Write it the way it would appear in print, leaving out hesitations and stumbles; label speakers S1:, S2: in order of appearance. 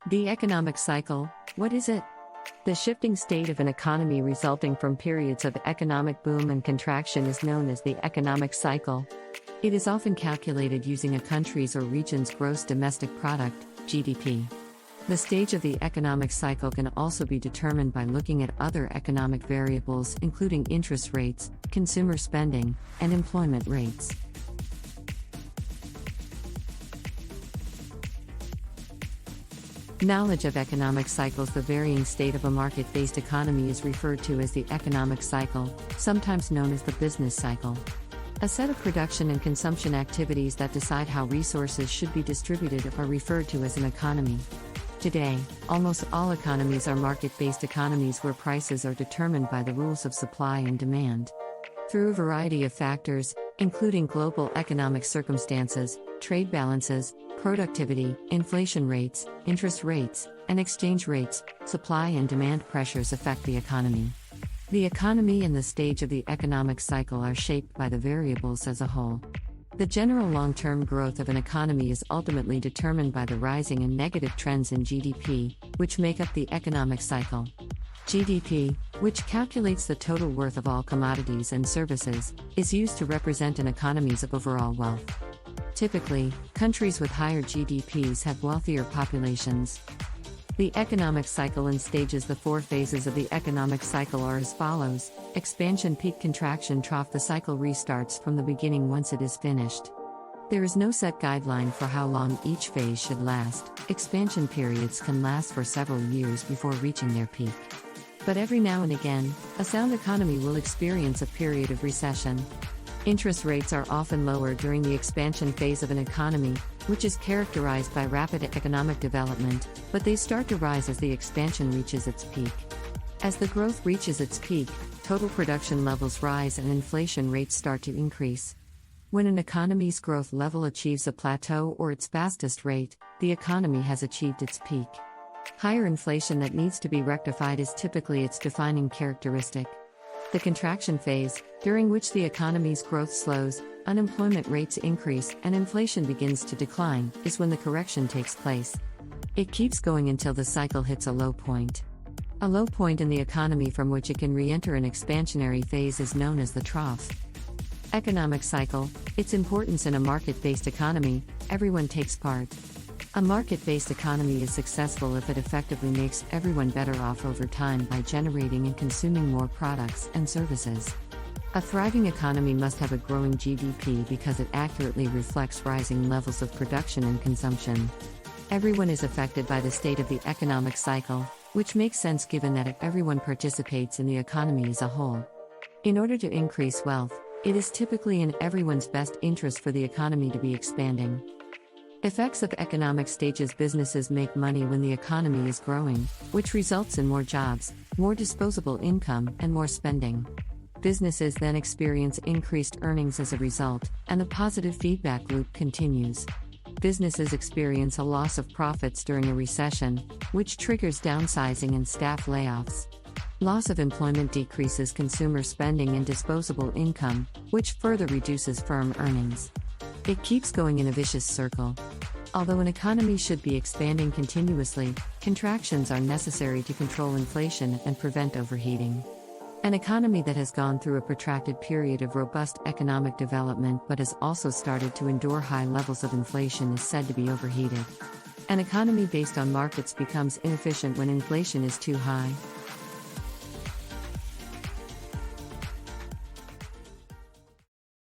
S1: The economic cycle, what is it? The shifting state of an economy resulting from periods of economic boom and contraction is known as the economic cycle. It is often calculated using a country's or region's gross domestic product, GDP. The stage of the economic cycle can also be determined by looking at other economic variables including interest rates, consumer spending, and employment rates. Knowledge of economic cycles. The varying state of a market-based economy is referred to as the economic cycle, sometimes known as the business cycle. A set of production and consumption activities that decide how resources should be distributed are referred to as an economy. Today, almost all economies are market-based economies where prices are determined by the rules of supply and demand. Through a variety of factors, including global economic circumstances, trade balances, productivity, inflation rates, interest rates, and exchange rates, supply and demand pressures affect the economy. The economy and the stage of the economic cycle are shaped by the variables as a whole. The general long-term growth of an economy is ultimately determined by the rising and negative trends in GDP, which make up the economic cycle. GDP, which calculates the total worth of all commodities and services, is used to represent an economy's overall wealth. Typically, countries with higher GDPs have wealthier populations. The economic cycle and stages. The four phases of the economic cycle are as follows: expansion, peak, contraction, trough. The cycle restarts from the beginning once it is finished. There is no set guideline for how long each phase should last. Expansion periods can last for several years before reaching their peak. But every now and again, a sound economy will experience a period of recession. Interest rates are often lower during the expansion phase of an economy, which is characterized by rapid economic development, but they start to rise as the expansion reaches its peak. As the growth reaches its peak, total production levels rise and inflation rates start to increase. When an economy's growth level achieves a plateau or its fastest rate, the economy has achieved its peak. Higher inflation that needs to be rectified is typically its defining characteristic. The contraction phase, during which the economy's growth slows, unemployment rates increase, and inflation begins to decline, is when the correction takes place. It keeps going until the cycle hits a low point. A low point in the economy from which it can re-enter an expansionary phase is known as the trough. Economic cycle, its importance in a market-based economy. Everyone takes part. A market-based economy is successful if it effectively makes everyone better off over time by generating and consuming more products and services. A thriving economy must have a growing GDP because it accurately reflects rising levels of production and consumption. Everyone is affected by the state of the economic cycle, which makes sense given that everyone participates in the economy as a whole. In order to increase wealth, it is typically in everyone's best interest for the economy to be expanding. Effects of economic stages. Businesses make money when the economy is growing, which results in more jobs, more disposable income, and more spending. Businesses then experience increased earnings as a result, and the positive feedback loop continues. Businesses experience a loss of profits during a recession, which triggers downsizing and staff layoffs. Loss of employment decreases consumer spending and disposable income, which further reduces firm earnings. It keeps going in a vicious circle. Although an economy should be expanding continuously, contractions are necessary to control inflation and prevent overheating. An economy that has gone through a protracted period of robust economic development but has also started to endure high levels of inflation is said to be overheated. An economy based on markets becomes inefficient when inflation is too high.